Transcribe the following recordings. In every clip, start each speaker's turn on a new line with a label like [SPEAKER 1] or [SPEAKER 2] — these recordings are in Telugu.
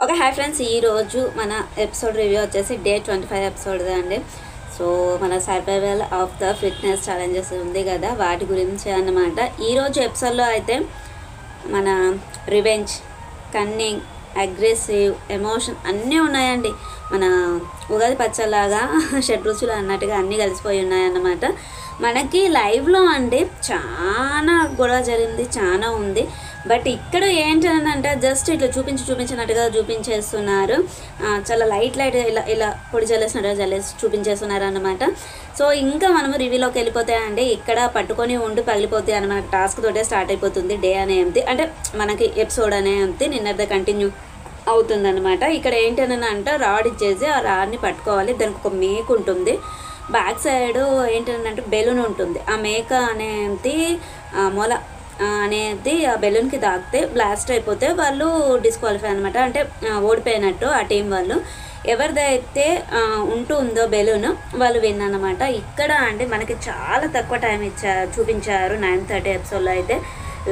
[SPEAKER 1] ఓకే హాయ్ ఫ్రెండ్స్, ఈరోజు మన ఎపిసోడ్ రివ్యూ వచ్చేసి డే 25 ఎపిసోడ్దే అండి. సో మన survival of the fitness challenges ఉంది కదా, వాటి గురించి అన్నమాట. ఈరోజు ఎపిసోడ్లో అయితే మన రివెంజ్, కన్నింగ్, అగ్రెసివ్, ఎమోషన్ అన్నీ ఉన్నాయండి. మన ఉగాది పచ్చలాగా షడ్రుచులు అన్నట్టుగా అన్నీ కలిసిపోయి ఉన్నాయన్నమాట. మనకి లైవ్లో అండి చాలా గొడవ జరిగింది, చాలా ఉంది. బట్ ఇక్కడ ఏంటంటే జస్ట్ ఇట్లా చూపించినట్టుగా చూపించేస్తున్నారు. చాలా లైట్ ఇలా ఇలా పొడి జల్లేసినట్టుగా చూపించేస్తున్నారు అన్నమాట. సో ఇంకా మనము రివ్యూలోకి వెళ్ళిపోతాయండి. ఇక్కడ పట్టుకొని ఉండి పగిలిపోతాయి అన్నమాట. టాస్క్ తోటే స్టార్ట్ అయిపోతుంది డే అనేది, అంటే మనకి ఎపిసోడ్ అనేది నిన్నటిదే కంటిన్యూ అవుతుందన్నమాట. ఇక్కడ ఏంటంటే రాడ్ ఇచ్చేసి ఆ రాడ్ని పట్టుకోవాలి. దానికి ఒక మేక్ ఉంటుంది, బ్యాక్ సైడ్ ఏంటంటే బెలూన్ ఉంటుంది. ఆ మేక అనేది మొల అనేది ఆ బెలూన్కి తాకితే బ్లాస్ట్ అయిపోతే వాళ్ళు డిస్క్వాలిఫై అనమాట, అంటే ఓడిపోయినట్టు ఆ టీం వాళ్ళు. ఎవరిదైతే ఉంటుందో బెలూన్ వాళ్ళు విన్ అనమాట. ఇక్కడ అంటే మనకి చాలా తక్కువ టైం చూపించారు 9:30 ఎపిసోడ్లో. అయితే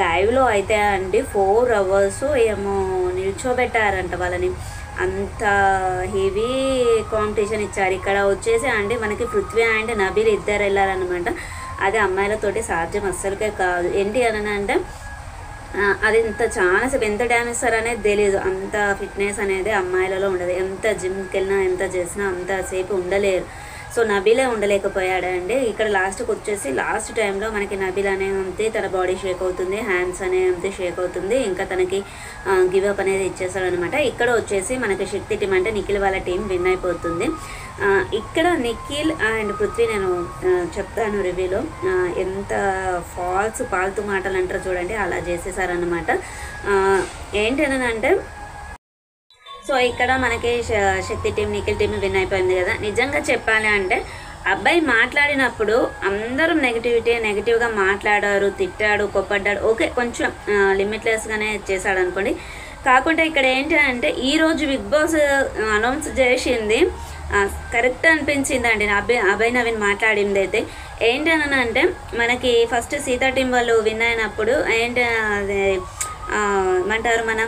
[SPEAKER 1] లైవ్లో అయితే అండి 4 hours ఏమో నిల్చోబెట్టారంట వాళ్ళని. అంత హెవీ కాంపిటీషన్ ఇచ్చారు. ఇక్కడ వచ్చేసి అండి మనకి పృథ్వీ అండ్ నబీల్ ఇద్దరు వెళ్ళారనమాట. అది అమ్మాయిలతోటి సాధ్యం అస్సలకే కాదు. ఏంటి అని అంటే అది చాలాసేపు ఎంత డ్యామేజ్ ఇస్తారనేది తెలియదు. అంత ఫిట్నెస్ అనేది అమ్మాయిలలో ఉండదు. ఎంత జిమ్కి వెళ్ళినా ఎంత చేసినా అంతసేపు ఉండలేరు. సో నబీలే ఉండలేకపోయాడండి. ఇక్కడ లాస్ట్కి వచ్చేసి లాస్ట్ టైంలో మనకి నబీల్ అనేది తన బాడీ షేక్ అవుతుంది, హ్యాండ్స్ అనేది షేక్ అవుతుంది, ఇంకా తనకి గివప్ అనేది ఇచ్చేస్తాడనమాట. ఇక్కడ వచ్చేసి మనకి శక్తి టీం అంటే నిఖిల్ వాళ్ళ టీం విన్ అయిపోతుంది. ఇక్కడ నిఖిల్ అండ్ పృథ్వీ నేను చెప్తాను రివ్యూలో, ఎంత పాల్తు మాటలు అంటారు చూడండి, అలా చేసేసారనమాట. ఏంటనంటే సో ఇక్కడ మనకి శక్తి టీం నిఖిల్ టీం విన్ అయిపోయింది కదా. నిజంగా చెప్పాలి అంటే అబ్బాయి మాట్లాడినప్పుడు అందరూ నెగిటివ్గా మాట్లాడారు, తిట్టాడు, కొప్పడ్డాడు. ఓకే, కొంచెం లిమిట్లెస్గానే చేశాడు అనుకోండి. కాకుంటే ఇక్కడ ఏంటి అంటే ఈరోజు బిగ్ బాస్ అనౌన్స్ చేసింది కరెక్ట్ అనిపించిందండి. అభయ్ నవీన్ మాట్లాడింది అయితే ఏంటనంటే మనకి ఫస్ట్ సీతా టీం వాళ్ళు విన్ అయినప్పుడు ఏంటి అదే ఏమంటారు, మన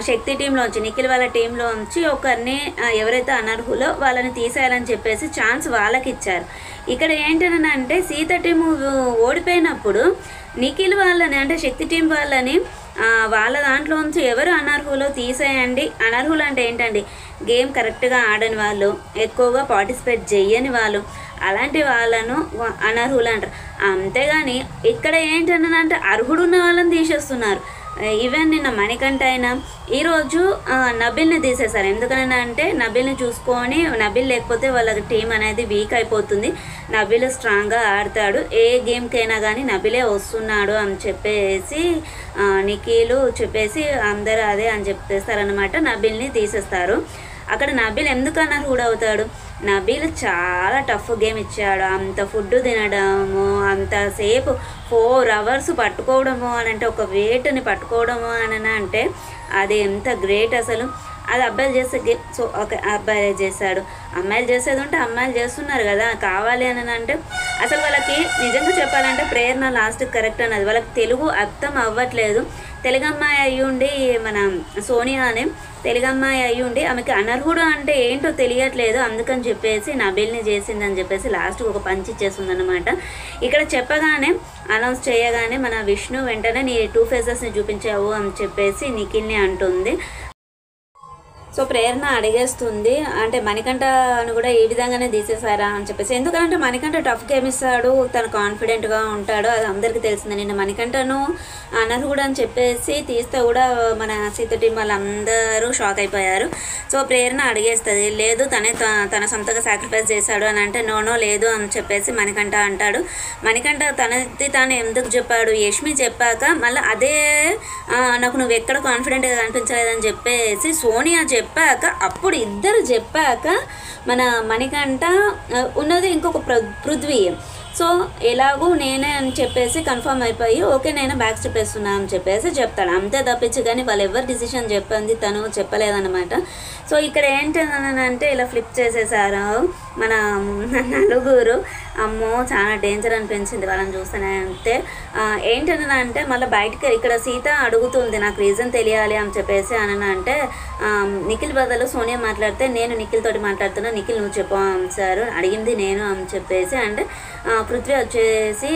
[SPEAKER 1] శక్తి టీంలోంచి నిఖిల్ వాళ్ళ టీంలోంచి ఒకరిని ఎవరైతే అనర్హులో వాళ్ళని తీసేయాలని చెప్పేసి ఛాన్స్ వాళ్ళకి ఇచ్చారు. ఇక్కడ ఏంటనంటే సీత టీం ఓడిపోయినప్పుడు నిఖిల్ వాళ్ళని అంటే శక్తి టీం వాళ్ళని వాళ్ళ దాంట్లోంచి ఎవరు అనర్హులో తీసేయండి. అనర్హులు అంటే ఏంటండి, గేమ్ కరెక్ట్గా ఆడని వాళ్ళు, ఎక్కువగా పార్టిసిపేట్ చేయని వాళ్ళు, అలాంటి వాళ్ళను అనర్హులు అంటారు. అంతేగాని ఇక్కడ ఏంటంటే అర్హుడున్న వాళ్ళని తీసేస్తున్నారు. ఈవెన్ నిన్న మణికంఠ అయినా ఈరోజు నబిల్ని తీసేశారు. ఎందుకని అంటే నబిల్ని చూసుకొని, నబిల్ లేకపోతే వాళ్ళ టీం అనేది వీక్ అయిపోతుంది. నబిల్ స్ట్రాంగ్గా ఆడతాడు, ఏ గేమ్కైనా కానీ నబిలే వస్తున్నాడు అని చెప్పేసి నిఖిలు చెప్పేసి అందరూ అదే అని చెప్పేస్తారనమాట. నబిల్ని తీసేస్తారు. అక్కడ నబిల్ ఎందుకు అనర్హుడు అవుతాడు? నబీల్ చాలా టఫ్ గేమ్ ఇచ్చాడు. అంత ఫుడ్ తినడము, అంతసేపు 4 hours పట్టుకోవడము అని అంటే, ఒక వెయిట్ని పట్టుకోవడము అని అంటే అది ఎంత గ్రేట్ అసలు. అది అబ్బాయిలు చేసే గేమ్. సో ఒక అబ్బాయిలే చేశాడు, అమ్మాయిలు చేసేది ఉంటే అమ్మాయిలు చేస్తున్నారు కదా. కావాలి అని అంటే అసలు వాళ్ళకి నిజంగా చెప్పాలంటే ప్రేరణ లాస్ట్ కరెక్ట్ అన్నది. వాళ్ళకి తెలుగు అర్థం అవ్వట్లేదు. తెలుగు అమ్మాయి అయ్యుండి, మన సోనియా అనే తెలుగు అమ్మాయి అయ్యుండి ఆమెకి అనర్హుడు అంటే ఏంటో తెలియట్లేదు. అందుకని చెప్పేసి నబీల్ని చేసిందని చెప్పేసి లాస్ట్కి ఒక పంచ్ ఇచ్చేస్తుంది అనమాట. ఇక్కడ చెప్పగానే అనౌన్స్ చేయగానే మన విష్ణు వెంటనే నీ 2 faces చూపించావు అని చెప్పేసి నిఖిల్ని అంటుంది. సో ప్రేరణ అడిగేస్తుంది, అంటే మణికంఠను కూడా ఈ విధంగానే తీసేశారా అని చెప్పేసి. ఎందుకంటే మణికంఠ టఫ్ గేమ్ ఇస్తాడు, తను కాన్ఫిడెంట్గా ఉంటాడు, అది అందరికీ తెలిసిందే. నిన్న మణికంఠను అనర్హుడు అని చెప్పేసి తీస్తే కూడా మన సీత టీం వాళ్ళందరూ షాక్ అయిపోయారు. సో ప్రేరణ అడిగేస్తుంది, లేదు తన సొంతగా సాక్రిఫైస్ చేశాడు అని అంటే నో లేదు అని చెప్పేసి మణికంఠ అంటాడు. మణికంఠ తనది తాను ఎందుకు చెప్పాడు, యష్మి చెప్పాక మళ్ళీ అదే నాకు నువ్వు ఎక్కడ కాన్ఫిడెంట్గా కనిపించలేదని చెప్పేసి సోనియా చెప్పాక, అప్పుడు ఇద్దరు చెప్పాక మన మణికంఠ ఉన్నది ఇంకొక పృథ్వీ. సో ఎలాగూ నేనే అని చెప్పేసి కన్ఫర్మ్ అయిపోయి ఓకే నేను బ్యాక్ స్టెప్ వేస్తున్నా అని చెప్పేసి చెప్తాడు. అంతే తప్పించి కానీ వాళ్ళు ఎవరు డిసిషన్ చెప్పింది తను చెప్పలేదన్నమాట. సో ఇక్కడ ఏంటంటే ఇలా ఫ్లిప్ చేసేసారు మన నలుగురు. అమ్మో చాలా డేంజర్ అనిపించింది వాళ్ళని చూస్తేనే. అంతే ఏంటని అంటే మళ్ళీ బయటకి ఇక్కడ సీత అడుగుతుంది నాకు రీజన్ తెలియాలి అని చెప్పేసి అని అంటే నిఖిల్ బదులు సోనియా మాట్లాడితే నేను నిఖిల్ తోటి మాట్లాడుతున్నా, నిఖిల్ నువ్వు చెప్పు సార్ అడిగింది నేను అని చెప్పేసి. అంటే పృథ్వీ వచ్చేసి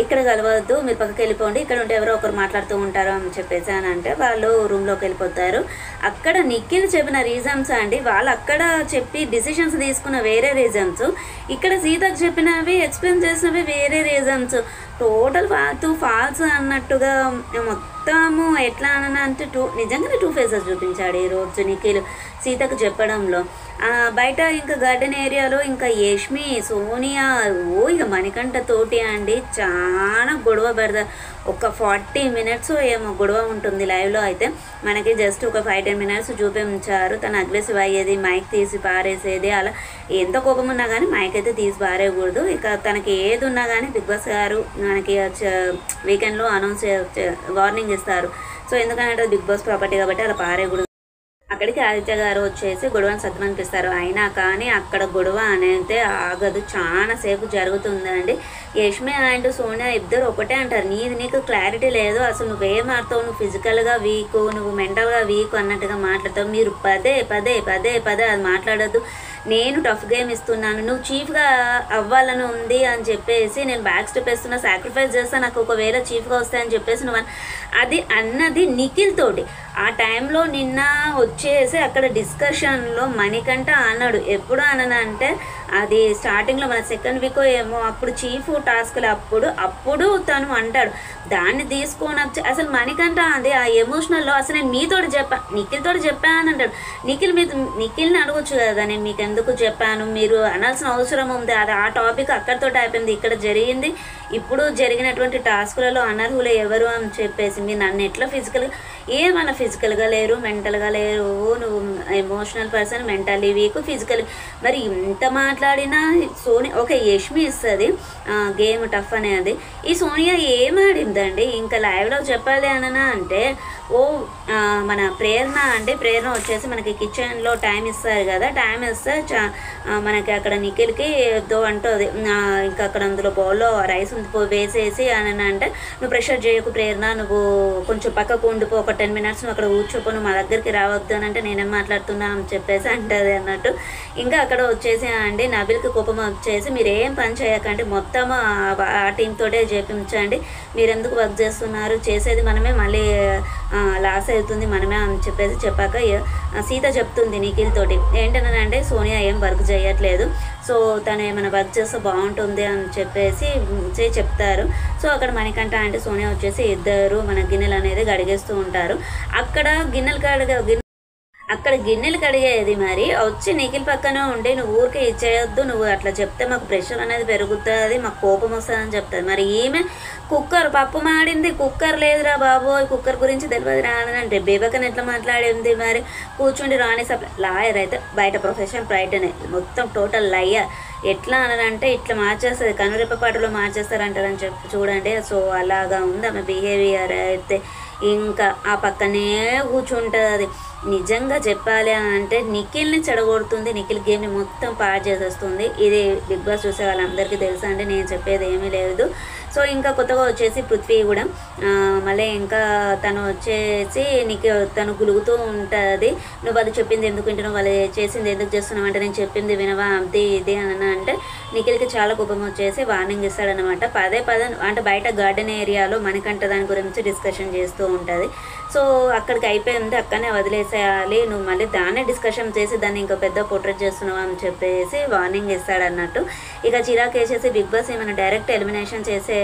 [SPEAKER 1] ఇక్కడ కలవద్దు మీరు పక్కకి వెళ్ళిపోండి, ఇక్కడ ఉంటే ఎవరో ఒకరు మాట్లాడుతూ ఉంటారు అని చెప్పేసి అని అంటే వాళ్ళు రూమ్లోకి వెళ్ళిపోతారు. అక్కడ నిఖిల్ చెప్పిన రీజన్స్ అండి, వాళ్ళు అక్కడ చెప్పి డిసిషన్స్ తీసుకున్న వేరే రీజన్స్, ఇక్కడ సీతకు చెప్పినవి ఎక్స్ప్లెయిన్ చేసినవి వేరే రీజన్స్. టోటల్ ఫాల్స్ అన్నట్టుగా మొత్తము ఎట్లా అని అంటే నిజంగానే 2 ఫేసెస్ చూపించాడు ఈరోజు నిఖిల్ సీతకు చెప్పడంలో. బయట ఇంకా గార్డెన్ ఏరియాలో ఇంకా యష్మి సోనియా ఇక మణికంఠ తోటి అండి చాలా గొడవ పెడతారు. ఒక 40 మినిట్స్ ఏమో గొడవ ఉంటుంది లైవ్లో. అయితే మనకి జస్ట్ ఒక 5-10 మినిట్స్ చూపించారు. తను అగ్రెసివ్ అయ్యేది, మైక్ తీసి పారేసేది, అలా ఎంత కోపం ఉన్నా కానీ మైక్ అయితే తీసి పారేయకూడదు. ఇక తనకి ఏది ఉన్నా కానీ బిగ్ బాస్ గారు మనకి వీకెండ్లో అనౌన్స్ వార్నింగ్ ఇస్తారు. సో ఎందుకంటే బిగ్ బాస్ ప్రాపర్టీ కాబట్టి అలా పారేయకూడదు. అక్కడికి ఆదిత్య గారు వచ్చేసి గొడవను సద్దుమనిపిస్తారు. అయినా కానీ అక్కడ గొడవ అనేది ఆగదు, చాలా సేపు జరుగుతుందండి. యష్మి అండ్ సోనియా ఇద్దరు ఒకటే అంటారు, నీకు క్లారిటీ లేదు, అసలు నువ్వేం ఆడతావు, నువ్వు ఫిజికల్గా వీక్, నువ్వు మెంటల్గా వీక్ అన్నట్టుగా మాట్లాడతావు, మీరు పదే పదే పదే పదే అది మాట్లాడద్దు, నేను టఫ్ గేమ్ ఇస్తున్నాను, నువ్వు చీఫ్గా అవ్వాలని ఉంది అని చెప్పేసి నేను బ్యాక్ స్టెప్ వేస్తున్నా, సాక్రిఫైస్ చేస్తా, నాకు ఒకవేళ చీఫ్గా వస్తాయని చెప్పేసి నువ్వు అది అన్నది నిఖిల్ తోటి. ఆ టైంలో నిన్న వచ్చేసి అక్కడ డిస్కషన్లో మణికంఠ అన్నాడు, ఎప్పుడు అనంటే అది స్టార్టింగ్లో మన సెకండ్ వీక్ ఏమో అప్పుడు చీఫ్ టాస్క్లు అప్పుడు తను అంటాడు, దాన్ని తీసుకొని వచ్చి అసలు మణికంఠ అది ఆ ఎమోషనల్లో అసలు నేను మీతోటి చెప్పాను, నిఖిల్ తోటి చెప్పాను అని అంటాడు. నిఖిల్ని అడగొచ్చు కదా, నేను మీకు ఎందుకు చెప్పాను, మీరు అనాల్సిన అవసరం ఉంది, అది ఆ టాపిక్ అక్కడితో అయిపోయింది, ఇక్కడ జరిగింది ఇప్పుడు జరిగినటువంటి టాస్కులలో అనర్హులు ఎవరు అని చెప్పేసి మీరు నన్ను ఎట్లా ఏమన్నా ఫిజికల్గా లేరు, మెంటల్గా లేరు, నువ్వు emotional person, mentally week, physical, మరి ఇంత మాట్లాడినా ఓకే యష్మి ఇస్తుంది గేమ్ టఫ్ అనేది, ఈ సోనియా ఏం ఆడిందండి ఇంకా లైవ్లో చెప్పాలి అని అంటే మన ప్రేరణ వచ్చేసి మనకి కిచెన్లో టైం ఇస్తారు కదా, టైం ఇస్తే మనకి అక్కడ నిఖిల్కి ఏదో అంటుంది, ఇంకా అక్కడ అందులో బౌల్లో రైస్ వేసేసి అని అంటే నువ్వు ప్రెషర్ చేయకు ప్రేరణ, నువ్వు కొంచెం పక్కకు ఉండిపో, ఒక 10 మినిట్స్ నువ్వు అక్కడ కూర్చోపో, నువ్వు మా దగ్గరికి రావద్దు అని అంటే నేనేం మాట్లాడుతున్నా అని చెప్పేసి అంటుంది అన్నట్టు. ఇంకా అక్కడ వచ్చేసి అండి నబిల్కి కోపం వచ్చేసి మీరు ఏం పని చేయకండి, మొత్తం ఆ టీం తోటే చేపించండి, మీరు ఎందుకు వర్క్ చేస్తున్నారు, చేసేది మనమే, మళ్ళీ లాస్ అవుతుంది మనమే అని చెప్పేసి చెప్పాక సీత చెప్తుంది నిఖిల్ తోటి ఏంటనంటే సోనియా ఏం వర్క్ చేయట్లేదు, సో తను ఏమైనా వర్క్ చేస్తే బాగుంటుంది అని చెప్పేసి చెప్తారు. సో అక్కడ మణికంఠ అంటే సోనియా వచ్చేసి ఇద్దరు మన గిన్నెలు అనేది గడిగేస్తూ ఉంటారు. అక్కడ గిన్నెలు కడిగేది మరి వచ్చి నిఖిల్ పక్కనే ఉండి నువ్వు ఊరికే ఇచ్చేయొద్దు, నువ్వు అట్లా చెప్తే మాకు ప్రెషర్ అనేది పెరుగుతుంది, మాకు కోపం వస్తుంది అని చెప్తుంది. మరి ఈమె పప్పు మాడింది, కుక్కర్ లేదురా బాబు, కుక్కర్ గురించి తెలియదు రాని అంటే బేబకని ఎట్లా మాట్లాడింది, మరి కూర్చుండి రాణి సప్లై లాయర్ అయితే బయట ప్రొఫెషన్ బయటనే మొత్తం టోటల్ లయ్యర్, ఎట్లా అనంటే ఇట్లా మార్చేస్తుంది, కనురెప్పపాటులో మార్చేస్తారంటారని చెప్పి చూడండి. సో అలాగా ఉంది ఆమె బిహేవియర్ అయితే. ఇంకా ఆ పక్కనే కూర్చుంటుంది. అది నిజంగా చెప్పాలి అని అంటే నిఖిల్ని చెడగొడుతుంది, నిఖిల్ గేమ్ని మొత్తం పాడు చేసేస్తుంది. ఇది బిగ్ బాస్ చూసే వాళ్ళందరికీ తెలుసు అండి, నేను చెప్పేది ఏమీ లేదు. సో ఇంకా కొత్తగా వచ్చేసి పృథ్వీ కూడా మళ్ళీ ఇంకా తను వచ్చేసి తను గులుగుతూ ఉంటుంది, నువ్వు అది చెప్పింది ఎందుకు వింటున్నావు, వాళ్ళు చేసింది ఎందుకు చేస్తున్నావు అంటే నేను చెప్పింది వినవా అది ఇది అని అంటే నిఖిల్కి చాలా కోపం వచ్చేసి వార్నింగ్ ఇస్తాడనమాట. పదే అంటే బయట గార్డెన్ ఏరియాలో మణికంఠ దాని గురించి డిస్కషన్ చేస్తూ ఉంటుంది. సో అక్కడికి అయిపోయింది, అక్కడనే వదిలేసేయాలి, నువ్వు మళ్ళీ దాన్నే డిస్కషన్ చేసి దాన్ని ఇంకా పెద్ద పోర్ట్రేట్ చేస్తున్నావు అని చెప్పేసి వార్నింగ్ ఇస్తాడన్నట్టు. ఇక చిరాకు వేసేసి బిగ్ బాస్ ఏమైనా డైరెక్ట్ ఎలిమినేషన్ చేసే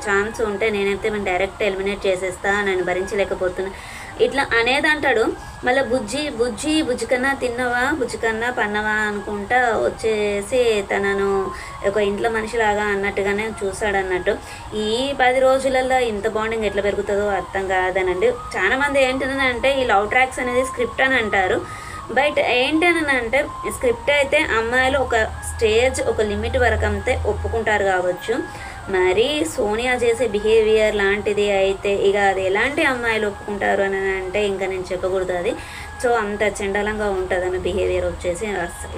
[SPEAKER 1] ఛాన్స్ ఉంటే నేనైతే ఏమైనా డైరెక్ట్ ఎలిమినేట్ చేసేస్తా, నేను భరించలేకపోతున్నా ఇట్లా అనేది అంటాడు. మళ్ళీ బుజ్జి కన్నా తిన్నవా, బుజ్జి కన్నా పన్నవా అనుకుంటా వచ్చేసి తనను ఒక ఇంట్లో మనిషిలాగా అన్నట్టుగానే చూస్తాడన్నట్టు. ఈ 10 రోజులలో ఇంత బాండింగ్ ఎట్లా పెరుగుతుందో అర్థం కాదనండి. చాలామంది ఏంటంటే ఈ లవ్ ట్రాక్స్ అనేది స్క్రిప్ట్ అని అంటారు. బట్ ఏంటనంటే స్క్రిప్ట్ అయితే అమ్మాయిలు ఒక స్టేజ్ ఒక లిమిట్ వరకు అంతే ఒప్పుకుంటారు కావచ్చు, మరి సోనియా చేసే బిహేవియర్ లాంటిది అయితే ఇక అది ఎలాంటి అమ్మాయిలు ఒప్పుకుంటారు అని అంటే ఇంకా నేను చెప్పకూడదు అది. సో అంత చండాలంగా ఉంటుంది ఆమె బిహేవియర్ వచ్చేసి.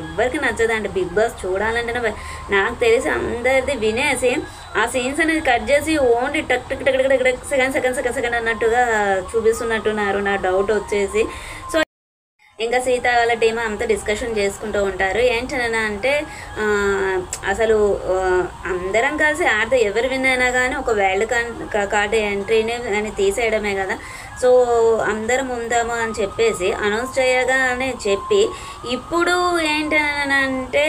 [SPEAKER 1] ఎవరికి నచ్చదండి. బిగ్ బాస్ చూడాలంటేనే నాకు తెలిసి అందరిది వినేసి ఆ సీన్స్ అనేది కట్ చేసి ఓన్లీ టక్ టక్ టక్ టక్ టక్ సెకండ్ సెకండ్ సెకండ్ సెకండ్ అన్నట్టుగా చూపిస్తున్నట్టున్నారు. నా డౌట్ వచ్చేసి. సో ఇంకా సీత వాళ్ళ టీం అంతా డిస్కషన్ చేసుకుంటూ ఉంటారు. ఏంటన్నా అంటే అసలు అందరం కలిసి ఆడితే ఎవరు విన్ అయినా కానీ ఒక వైల్డ్ కార్డ్ ఎంట్రీని అని తీసేయడమే కదా. సో అందరం ఉందాము అని చెప్పేసి అనౌన్స్ చేయగానే చెప్పి ఇప్పుడు ఏంటనంటే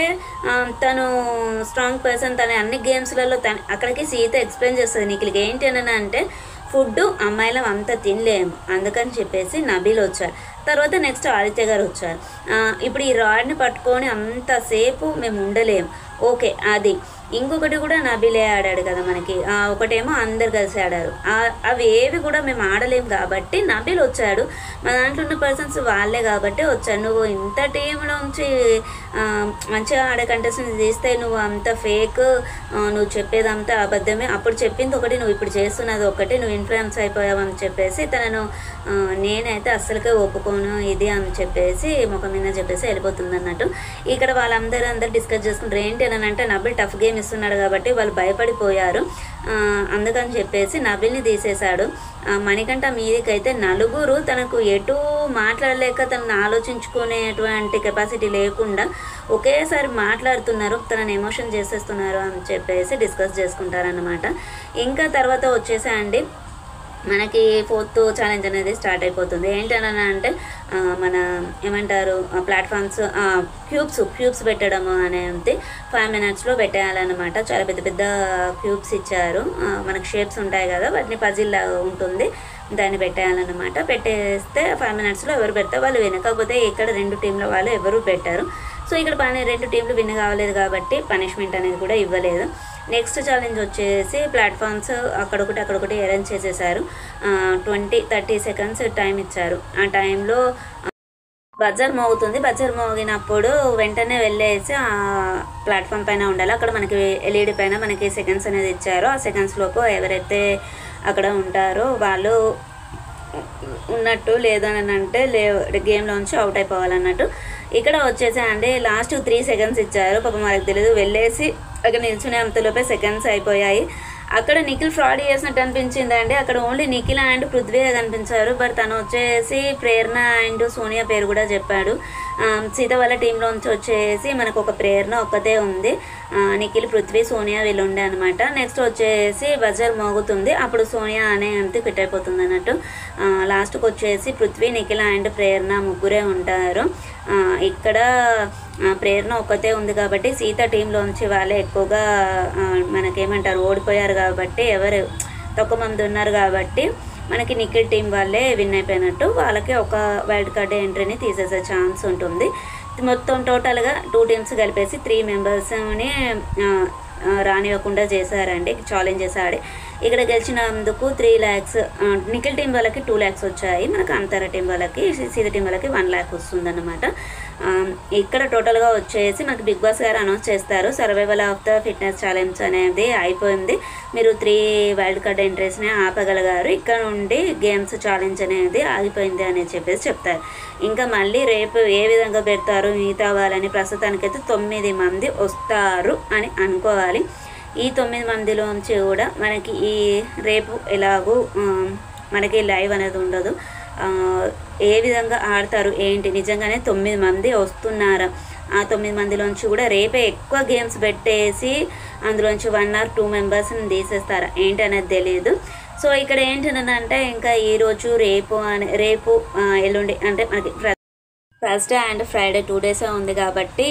[SPEAKER 1] తను స్ట్రాంగ్ పర్సన్, తన అన్ని గేమ్స్లలో అక్కడికి సీత ఎక్స్ప్లెయిన్ చేస్తుంది నిఖిల్కి. ఏంటనంటే ఫుడ్ అమ్మాయిలం అంతా తినలేము అందుకని చెప్పేసి నబీల్ వచ్చారు. తర్వాత నెక్స్ట్ ఆదిత్య గారు వచ్చారు. ఇప్పుడు ఈ రాడ్ని పట్టుకొని అంతసేపు మేము ఉండలేము. ఓకే, అది ఇంకొకటి కూడా నబీలే ఆడాడు కదా మనకి. ఒకటేమో అందరు కలిసి ఆడారు. అవి ఏవి కూడా మేము ఆడలేము కాబట్టి నబీల్ వచ్చాడు. మా దాంట్లో ఉన్న పర్సన్స్ వాళ్ళే కాబట్టి వచ్చాడు. నువ్వు ఇంత టీంలోంచి మంచిగా ఆడే కంటెస్టెంట్ తీస్తే నువ్వు అంత ఫేక్, నువ్వు చెప్పేదంతా అబద్ధమే. అప్పుడు చెప్పింది ఒకటి, నువ్వు ఇప్పుడు చేస్తున్నది ఒకటి, నువ్వు ఇన్ఫ్లుయెన్స్ అయిపోయావు అని చెప్పేసి తనను నేనైతే అస్సలకే ఒప్పుకోను ఇది అని చెప్పేసి ముఖం మీద చెప్పేసి వెళ్ళిపోతుంది అన్నట్టు. ఇక్కడ వాళ్ళందరూ డిస్కస్ చేసుకుంటారు. ఏంటి అని అంటే నబీల్ టఫ్ గేమ్ ఇస్తున్నాడు కాబట్టి వాళ్ళు భయపడిపోయారు. అందుకని చెప్పేసి నబీల్ని తీసేశాడు. మణికంఠ మీదికైతే నలుగురు తనకు ఎటు మాట్లాడలేక తనను ఆలోచించుకునేటువంటి కెపాసిటీ లేకుండా ఒకేసారి మాట్లాడుతున్నారు, తనని ఎమోషన్ చేసేస్తున్నారు అని చెప్పేసి డిస్కస్ చేసుకుంటారన్నమాట. ఇంకా తర్వాత వచ్చేసా అండి మనకి 4th ఛాలెంజ్ అనేది స్టార్ట్ అయిపోతుంది. ఏంటని అంటే మన ఏమంటారు ప్లాట్ఫామ్స్ క్యూబ్స్ పెట్టడము అనేది 5 minutesలో పెట్టేయాలన్నమాట. చాలా పెద్ద పెద్ద క్యూబ్స్ ఇచ్చారు. మనకు షేప్స్ ఉంటాయి కదా, వాటిని పజిల్ లాగా ఉంటుంది, దాన్ని పెట్టేయాలన్నమాట. పెట్టేస్తే 5 minutesలో ఎవరు పెడితే వాళ్ళు విన్. కాకపోతే ఇక్కడ 2 టీంల వాళ్ళు ఎవరు పెట్టారు. సో ఇక్కడ 2 టీంలు విన్ కావలేదు కాబట్టి పనిష్మెంట్ అనేది కూడా ఇవ్వలేదు. నెక్స్ట్ ఛాలెంజ్ వచ్చేసి ప్లాట్ఫామ్స్ అక్కడొకటి అరేంజ్ చేసేసారు. 20-30 seconds టైం ఇచ్చారు. ఆ టైంలో బజర్ మోగుతుంది. బజర్ మోగినప్పుడు వెంటనే వెళ్ళేసి ఆ ప్లాట్ఫామ్ పైన ఉండాలి. అక్కడ మనకి ఎల్ఈడి పైన మనకి సెకండ్స్ అనేది ఇచ్చారు. ఆ సెకండ్స్ లోపు ఎవరైతే అక్కడ ఉంటారో వాళ్ళు ఉన్నట్టు, లేదని అంటే గేమ్లోంచి అవుట్ అయిపోవాలన్నట్టు. ఇక్కడ వచ్చేసి అండి లాస్ట్ 3 seconds ఇచ్చారు. పాపం మనకు తెలియదు, వెళ్ళేసి అక్కడ నిల్చునే అంతలోపే సెకండ్స్ అయిపోయాయి. అక్కడ నిఖిల్ ఫ్రాడ్ చేసినట్టు అనిపించిందండి. అక్కడ ఓన్లీ నిఖిల్ అండ్ పృథ్వీ కనిపించారు. బట్ తను వచ్చేసి ప్రేరణ అండ్ సోనియా పేరు కూడా చెప్పాడు. సీత వాళ్ళ టీంలోంచి వచ్చేసి మనకు ఒక ప్రేరణ ఒక్కతే ఉంది. నిఖిల్, పృథ్వీ, సోనియా వీళ్ళు ఉండే అనమాట. నెక్స్ట్ వచ్చేసి బజర్ మోగుతుంది. అప్పుడు సోనియా అనే అంతే ఫిట్ అయిపోతుంది అన్నట్టు. లాస్ట్కి వచ్చేసి పృథ్వీ, నిఖిల్ అండ్ ప్రేరణ ముగ్గురే ఉంటారు. ఇక్కడ ప్రేరణ ఒక్కతే ఉంది కాబట్టి సీత టీంలోంచి వాళ్ళే ఎక్కువగా మనకేమంటారు ఓడిపోయారు కాబట్టి, ఎవరు తక్కువ మంది ఉన్నారు కాబట్టి మనకి నిఖిల్ టీం వాళ్ళే విన్ అయిపోయినట్టు. వాళ్ళకి ఒక వైల్డ్ కార్డ్ ఎంట్రీని తీసేసే ఛాన్స్ ఉంటుంది. మొత్తం టోటల్గా 2 teams కలిపేసి 3 members-ని రానివ్వకుండా చేశారండి. ఛాలెంజెస్ ఆడి ఇక్కడ గెలిచినందుకు 3 lakhs, నిఖిల్ టీం వాళ్ళకి 2 lakhs వచ్చాయి. మనకు అంతర టీం వాళ్ళకి, సీత టీం వాళ్ళకి 1 lakh వస్తుందన్నమాట. ఇక్కడ టోటల్గా వచ్చేసి మనకి బిగ్ బాస్ గారు అనౌన్స్ చేస్తారు, survival of the fitness challenge అనేది అయిపోయింది, మీరు 3 వైల్డ్ కార్డ్ ఎంట్రీస్ని ఆపగలిగారు, ఇక్కడ నుండి గేమ్స్ ఛాలెంజ్ అనేది ఆగిపోయింది అని చెప్పేసి చెప్తారు. ఇంకా మళ్ళీ రేపు ఏ విధంగా పెడతారు మిగతా వాళ్ళని, ప్రస్తుతానికైతే 9 మంది వస్తారు అని అనుకోవాలి. ఈ 9 మందిలోంచి కూడా మనకి ఈ రేపు ఎలాగూ మనకి లైవ్ అనేది ఉండదు. ఏ విధంగా ఆడతారు ఏంటి, నిజంగానే 9 మంది వస్తున్నారా, ఆ 9 మందిలోంచి కూడా రేపే ఎక్కువ గేమ్స్ పెట్టేసి అందులోంచి 1 or 2 members-ని తీసేస్తారా ఏంటి అనేది తెలియదు. సో ఇక్కడ ఏంటంటే ఇంకా ఈరోజు రేపు ఎల్లుండి అంటే మనకి థర్స్డే అండ్ ఫ్రైడే 2 days ఉంది కాబట్టి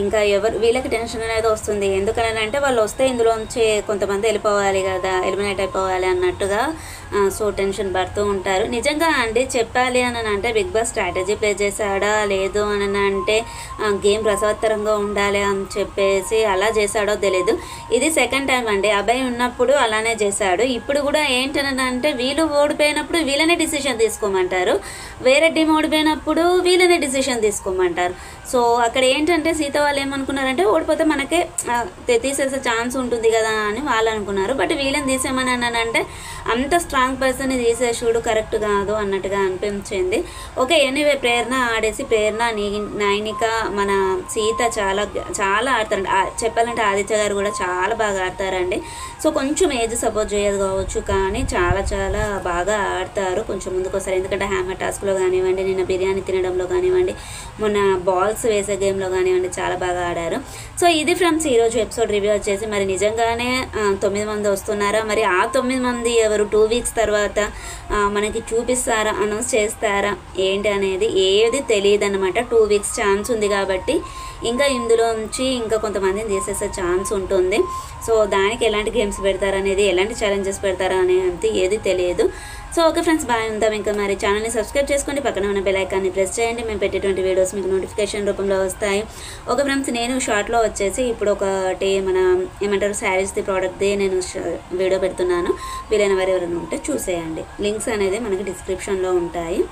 [SPEAKER 1] ఇంకా వీళ్ళకి టెన్షన్ అనేది వస్తుంది. ఎందుకని అంటే వాళ్ళు వస్తే ఇందులోంచి కొంతమంది వెళ్ళిపోవాలి కదా, ఎలిమినేట్ అయిపోవాలి అన్నట్టుగా సో టెన్షన్ పడుతూ ఉంటారు. నిజంగా అండి చెప్పాలి అని అంటే బిగ్ బాస్ స్ట్రాటజీ ప్లే చేశాడా లేదు అని అంటే గేమ్ రసవత్తరంగా ఉండాలి అని చెప్పేసి అలా చేశాడో తెలీదు. ఇది సెకండ్ టైం అండి, అబ్బాయి ఉన్నప్పుడు అలానే చేశాడు. ఇప్పుడు కూడా ఏంటని అంటే వీళ్ళు ఓడిపోయినప్పుడు వీళ్ళనే డిసిషన్ తీసుకోమంటారు, వేరే టీం ఓడిపోయినప్పుడు వీళ్ళనే డిసిషన్ తీసుకోమంటారు. సో అక్కడ ఏంటంటే సీత వాళ్ళు ఏమనుకున్నారంటే ఓడిపోతే మనకే తీసేసే ఛాన్స్ ఉంటుంది కదా అని వాళ్ళు అనుకున్నారు. బట్ వీళ్ళని తీసేమని అన్నానంటే అంత స్ట్రాంగ్ పర్సన్ని తీసేసుడు కరెక్ట్ కాదు అన్నట్టుగా అనిపించింది. ఓకే, ఎనీవే ప్రేరణ ఆడేసి ప్రేరణ నైనిక మన సీత చాలా ఆడతారండి. చెప్పాలంటే ఆదిత్య గారు కూడా చాలా బాగా ఆడతారండి. సో కొంచెం ఏజ్ సపోర్ట్ చేయదు కావచ్చు, కానీ చాలా చాలా బాగా ఆడతారు. కొంచెం ముందుకు వస్తారు, ఎందుకంటే హ్యామర్ టాస్క్లో కానివ్వండి, నిన్న బిర్యానీ తినడంలో కానివ్వండి, మొన్న బాల్స్ వేసే గేమ్లో కానివ్వండి చాలా బాగా ఆడారు. సో ఇది ఫ్రెండ్స్ ఈరోజు ఎపిసోడ్ రివ్యూ వచ్చేసి. మరి నిజంగానే 9 మంది వస్తున్నారా, మరి ఆ 9 మంది ఎవరు 2 వీక్స్ తర్వాత మనకి చూపిస్తారా, అనౌన్స్ చేస్తారా ఏంటి అనేది ఏది తెలియదు అనమాట. 2 వీక్స్ ఛాన్స్ ఉంది కాబట్టి ఇంకా ఇందులోంచి ఇంకా కొంతమందిని తీసేసే ఛాన్స్ ఉంటుంది. సో దానికి ఎలాంటి గేమ్స్ పెడతారనేది, ఎలాంటి ఛాలెంజెస్ పెడతారా అనేది ఏది తెలియదు. సో ఓకే ఫ్రెండ్స్, బాగా ఉందాం. ఇంకా మరి ఛానల్ని సబ్స్క్రైబ్ చేసుకోండి, పక్కన ఉన్న బెల్ ఐకాన్ని ప్రెస్ చేయండి. మేము పెట్టేటువంటి వీడియోస్ మీకు నోటిఫికేషన్ రూపంలో వస్తాయి. ఓకే ఫ్రెండ్స్, నేను షార్ట్లో వచ్చేసి ఇప్పుడు ఒకటి మన ఏమంటారు శారీస్ది ప్రోడక్ట్ది నేను వీడియో పెడుతున్నాను. వీలైన వారు ఎవరైనా ఉంటే చూసేయండి. లింక్స్ అనేది మనకి డిస్క్రిప్షన్లో ఉంటాయి.